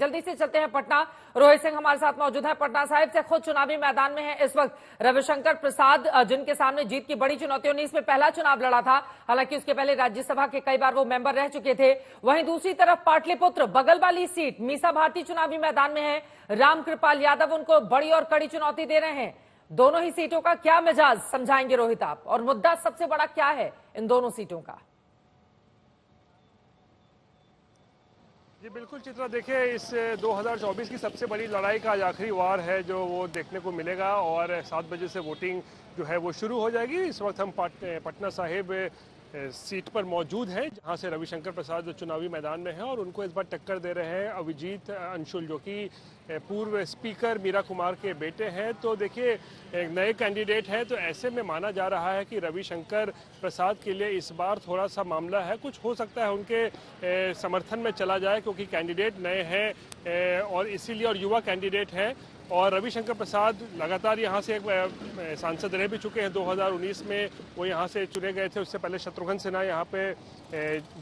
जल्दी से चलते हैं पटना। रोहित सिंह हमारे साथ मौजूद है, पटना साहिब से खुद चुनावी मैदान में है इस वक्त। रविशंकर प्रसाद जिनके सामने जीत की बड़ी चुनौती, 19 में पहला चुनाव लड़ा था, हालांकि उसके पहले राज्यसभा के कई बार वो मेंबर रह चुके थे। वहीं दूसरी तरफ पाटलिपुत्र बगल वाली सीट मीसा भारती चुनावी मैदान में है, रामकृपाल यादव उनको बड़ी और कड़ी चुनौती दे रहे हैं। दोनों ही सीटों का क्या मिजाज समझाएंगे रोहित आप, और मुद्दा सबसे बड़ा क्या है इन दोनों सीटों का? जी बिल्कुल चित्रा, देखिए इस 2024 की सबसे बड़ी लड़ाई का आज आखिरी वार है जो वो देखने को मिलेगा और 7 बजे से वोटिंग जो है वो शुरू हो जाएगी। इस वक्त हम पटना साहिब सीट पर मौजूद हैं जहां से रविशंकर प्रसाद चुनावी मैदान में हैं और उनको इस बार टक्कर दे रहे हैं अभिजीत अंशुल, जो कि पूर्व स्पीकर मीरा कुमार के बेटे हैं। तो देखिए एक नए कैंडिडेट हैं, तो ऐसे में माना जा रहा है कि रविशंकर प्रसाद के लिए इस बार थोड़ा सा मामला है, कुछ हो सकता है उनके समर्थन में चला जाए क्योंकि कैंडिडेट नए हैं और इसीलिए, और युवा कैंडिडेट हैं। और रविशंकर प्रसाद लगातार यहाँ से एक सांसद रह भी चुके हैं। 2019 में वो यहाँ से चुने गए थे, उससे पहले शत्रुघ्न सिन्हा यहाँ पे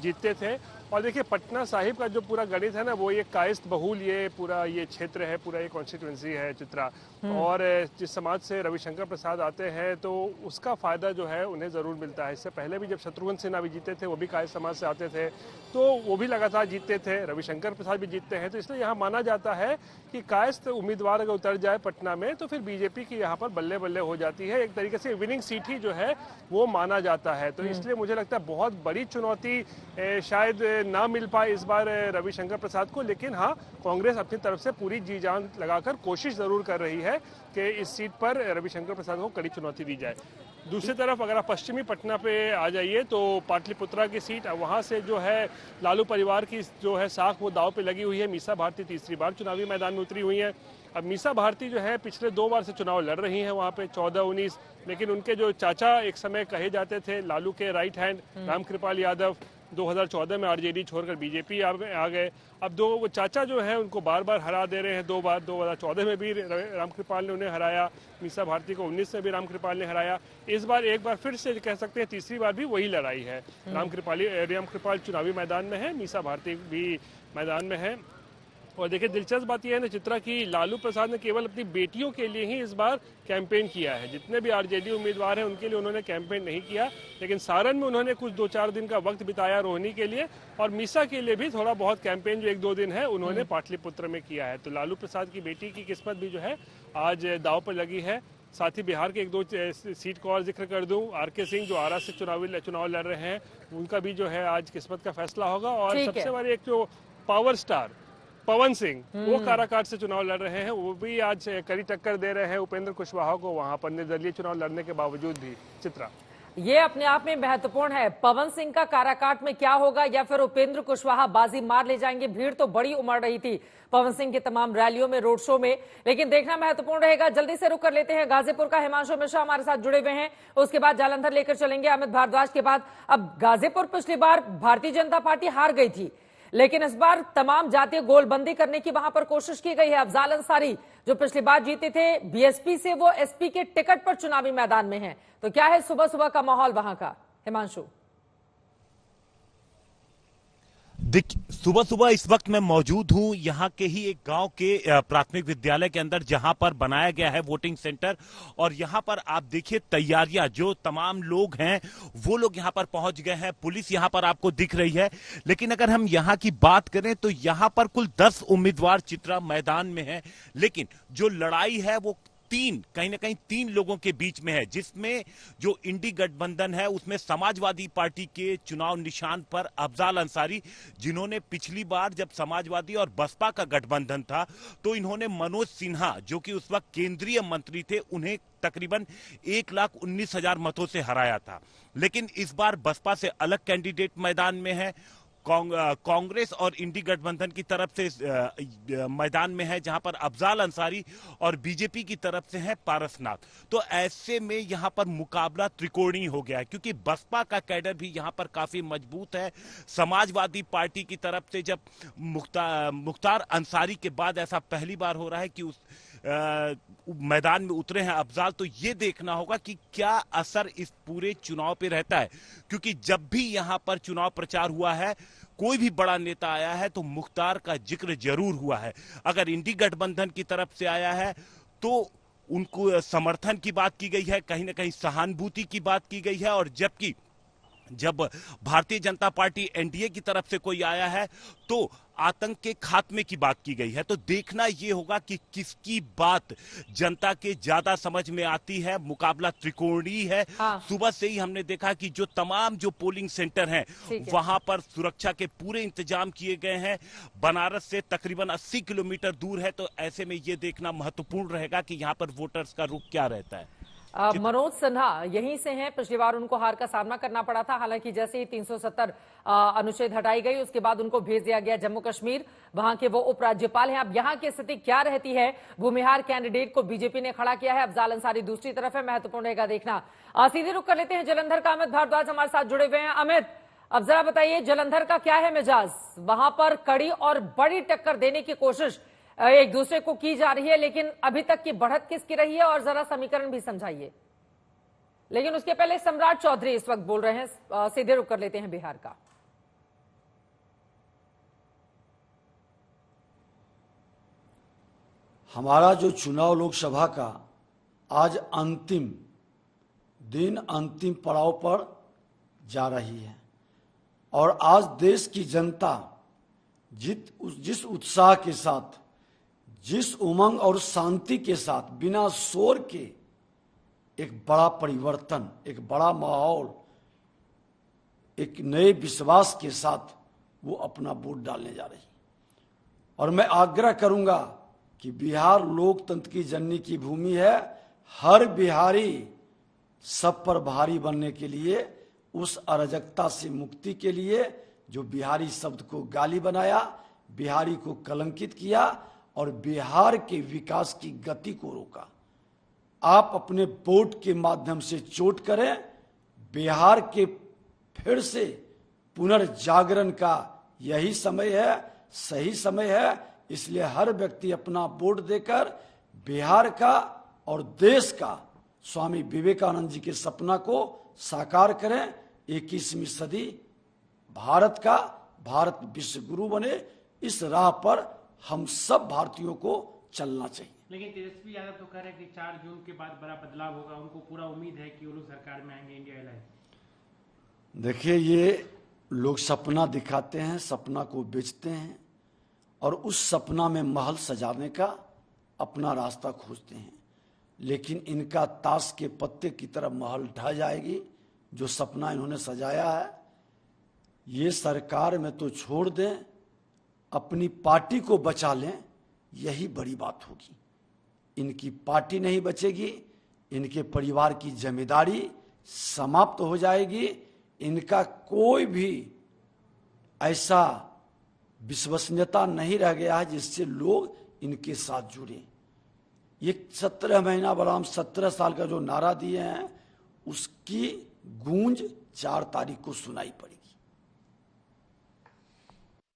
जीतते थे। और देखिए पटना साहिब का जो पूरा गणित है ना, वो ये कायस्थ बहुल ये पूरा ये क्षेत्र है, पूरा ये कॉन्स्टिट्यूंसी है चित्रा। और जिस समाज से रविशंकर प्रसाद आते हैं तो उसका फायदा जो है उन्हें जरूर मिलता है। इससे पहले भी जब शत्रुघ्न सिन्हा भी जीते थे, वो भी कायस्थ समाज से आते थे, तो वो भी लगातार जीतते थे। रविशंकर प्रसाद भी जीतते हैं, तो इसलिए यहाँ माना जाता है कि कायस्थ उम्मीदवार अगर उतर जाए पटना में तो फिर बीजेपी की यहाँ पर बल्ले बल्ले हो जाती है। एक तरीके से विनिंग सीट ही जो है वो माना जाता है। तो इसलिए मुझे लगता है बहुत बड़ी चुनौती शायद ना मिल पाए इस बार रविशंकर प्रसाद को, लेकिन हाँ कांग्रेस अपनी तरफ से पूरी जी जान लगाकर कोशिश जरूर कर रही है कि इस सीट पर रविशंकर प्रसाद को कड़ी चुनौती दी जाए। दूसरी तरफ अगर आप पश्चिमी पटना पे आ जाइए तो पाटलिपुत्रा की सीट, वहाँ से जो है लालू परिवार की जो है साख वो दाव पे लगी हुई है। मीसा भारती तीसरी बार चुनावी मैदान में उतरी हुई है। अब मीसा भारती जो है पिछले 2 बार से चुनाव लड़ रही हैं वहाँ पे 14-19, लेकिन उनके जो चाचा एक समय कहे जाते थे लालू के राइट हैंड रामकृपाल यादव 2014 में आरजेडी छोड़कर बीजेपी आ गए। अब वो चाचा जो है उनको बार बार हरा दे रहे हैं, 2 बार 2014 में भी रामकृपाल ने उन्हें हराया, मीसा भारती को 19 में भी रामकृपाल ने हराया। इस बार एक बार फिर से कह सकते हैं तीसरी बार भी वही लड़ाई है। रामकृपाल चुनावी मैदान में है, मीसा भारती भी मैदान में है। और देखिए दिलचस्प बात यह है ना चित्रा कि लालू प्रसाद ने केवल अपनी बेटियों के लिए ही इस बार कैंपेन किया है। जितने भी आरजेडी उम्मीदवार हैं उनके लिए उन्होंने कैंपेन नहीं किया, लेकिन सारण में उन्होंने कुछ 2-4 दिन का वक्त बिताया रोहिणी के लिए, और मीसा के लिए भी थोड़ा बहुत कैंपेन जो 1-2 दिन है उन्होंने पाटलिपुत्र में किया है। तो लालू प्रसाद की बेटी की किस्मत भी जो है आज दाव पर लगी है। साथ ही बिहार के 1-2 सीट को और जिक्र कर दूं, आरके सिंह जो आरा से चुनाव लड़ रहे हैं, उनका भी जो है आज किस्मत का फैसला होगा। और सबसे बड़ी एक जो पावर स्टार पवन सिंह, वो काराकाट से चुनाव लड़ रहे हैं, वो भी आज कड़ी टक्कर दे रहे हैं उपेंद्र कुशवाहा को वहां पर निर्दलीय चुनाव लड़ने के बावजूद भी। चित्रा, ये अपने आप में महत्वपूर्ण है। पवन सिंह का काराकाट में क्या होगा, या फिर उपेंद्र कुशवाहा बाजी मार ले जाएंगे? भीड़ तो बड़ी उमड़ रही थी पवन सिंह की तमाम रैलियों में, रोड शो में, लेकिन देखना महत्वपूर्ण रहेगा। जल्दी से रुक कर लेते हैं गाजीपुर का, हिमांशु मिश्रा हमारे साथ जुड़े हुए हैं, उसके बाद जालंधर लेकर चलेंगे अमित भारद्वाज के बाद। अब गाजीपुर पिछली बार भारतीय जनता पार्टी हार गई थी, लेकिन इस बार तमाम जातीय गोलबंदी करने की वहां पर कोशिश की गई है। अफजाल अंसारी जो पिछली बार जीते थे बीएसपी से, वो एसपी के टिकट पर चुनावी मैदान में हैं। तो क्या है सुबह सुबह का माहौल वहां का, हिमांशु? सुबह सुबह इस वक्त मैं मौजूद हूं यहाँ के ही एक गांव के प्राथमिक विद्यालय के अंदर, जहां पर बनाया गया है वोटिंग सेंटर। और यहां पर आप देखिए तैयारियां, जो तमाम लोग हैं वो लोग यहां पर पहुंच गए हैं। पुलिस यहां पर आपको दिख रही है। लेकिन अगर हम यहां की बात करें तो यहां पर कुल 10 उम्मीदवार चित्रा मैदान में है, लेकिन जो लड़ाई है वो कहीं ना कहीं 3 लोगों के बीच में है, जिसमें जो इंडी गठबंधन है उसमें समाजवादी पार्टी के चुनाव निशान पर अफजाल अंसारी, जिन्होंने पिछली बार जब समाजवादी और बसपा का गठबंधन था तो इन्होंने मनोज सिन्हा, जो कि उस वक्त केंद्रीय मंत्री थे, उन्हें तकरीबन 1,19,000 मतों से हराया था। लेकिन इस बार बसपा से अलग कैंडिडेट मैदान में है। कांग्रेस और इंडी गठबंधन की तरफ से मैदान में है, जहां पर अफजाल अंसारी, और बीजेपी की तरफ से है पारसनाथ। तो ऐसे में यहां पर मुकाबला त्रिकोणीय हो गया है, क्योंकि बसपा का कैडर भी यहां पर काफी मजबूत है। समाजवादी पार्टी की तरफ से जब मुख्तार अंसारी के बाद ऐसा पहली बार हो रहा है कि उस मैदान में उतरे हैं अफजाल, तो ये देखना होगा कि क्या असर इस पूरे चुनाव पे रहता है। क्योंकि जब भी यहां पर चुनाव प्रचार हुआ है कोई भी बड़ा नेता आया है तो मुख्तार का जिक्र जरूर हुआ है। अगर इंडी गठबंधन की तरफ से आया है तो उनको समर्थन की बात की गई है, कहीं ना कहीं सहानुभूति की बात की गई है, और जबकि जब भारतीय जनता पार्टी एनडीए की तरफ से कोई आया है तो आतंक के खात्मे की बात की गई है। तो देखना यह होगा कि किसकी बात जनता के ज्यादा समझ में आती है। मुकाबला त्रिकोणीय है। हाँ। सुबह से ही हमने देखा कि जो तमाम जो पोलिंग सेंटर हैं वहां पर सुरक्षा के पूरे इंतजाम किए गए हैं। बनारस से तकरीबन 80 किलोमीटर दूर है, तो ऐसे में यह देखना महत्वपूर्ण रहेगा कि यहां पर वोटर्स का रुख क्या रहता है। मनोज सिन्हा यहीं से हैं। पिछली बार उनको हार का सामना करना पड़ा था, हालांकि जैसे ही 370 अनुच्छेद हटाई गई उसके बाद उनको भेज दिया गया जम्मू कश्मीर। वहां के वो उपराज्यपाल हैं। अब यहां की स्थिति क्या रहती है? भूमिहार कैंडिडेट को बीजेपी ने खड़ा किया है, अफजाल अंसारी दूसरी तरफ है। महत्वपूर्ण रहेगा देखना। सीधे रुख कर लेते हैं जलंधर का। अमित भारद्वाज हमारे साथ जुड़े हुए हैं। अमित, अब जरा बताइए जलंधर का क्या है मिजाज? वहां पर कड़ी और बड़ी टक्कर देने की कोशिश एक दूसरे को की जा रही है, लेकिन अभी तक की बढ़त किसकी रही है और जरा समीकरण भी समझाइए। लेकिन उसके पहले सम्राट चौधरी इस वक्त बोल रहे हैं। सीधे रुक कर लेते हैं बिहार का। हमारा जो चुनाव लोकसभा का आज अंतिम दिन, अंतिम पड़ाव पर जा रही है और आज देश की जनता जिस उत्साह के साथ, जिस उमंग और शांति के साथ, बिना शोर के एक बड़ा परिवर्तन, एक बड़ा माहौल, एक नए विश्वास के साथ वो अपना वोट डालने जा रही है। और मैं आग्रह करूंगा कि बिहार लोकतंत्र की जननी की भूमि है। हर बिहारी सब पर भारी बनने के लिए, उस अराजकता से मुक्ति के लिए जो बिहारी शब्द को गाली बनाया, बिहारी को कलंकित किया और बिहार के विकास की गति को रोका, आप अपने वोट के माध्यम से चोट करें। बिहार के फिर से पुनर्जागरण का यही समय है, सही समय है। इसलिए हर व्यक्ति अपना वोट देकर बिहार का और देश का स्वामी विवेकानंद जी के सपना को साकार करें। 21वीं सदी भारत विश्व गुरु बने, इस राह पर हम सब भारतीयों को चलना चाहिए। लेकिन तेजस्वी यादव तो कह रहे हैं कि 4 जून के बाद बड़ा बदलाव होगा, उनको पूरा उम्मीद है कि वो लोग सरकार में आएंगे इंडिया अलायंस। देखिए, ये लोग सपना दिखाते हैं, सपना को बेचते हैं और उस सपना में महल सजाने का अपना रास्ता खोजते हैं, लेकिन इनका ताश के पत्ते की तरह महल ढह जाएगी। जो सपना इन्होंने सजाया है, ये सरकार में तो छोड़ दें, अपनी पार्टी को बचा लें, यही बड़ी बात होगी। इनकी पार्टी नहीं बचेगी, इनके परिवार की जिम्मेदारी समाप्त हो जाएगी। इनका कोई भी ऐसा विश्वसनीयता नहीं रह गया है जिससे लोग इनके साथ जुड़े। ये 17 महीना बराम 17 साल का जो नारा दिए हैं, उसकी गूंज 4 तारीख को सुनाई पड़ेगी।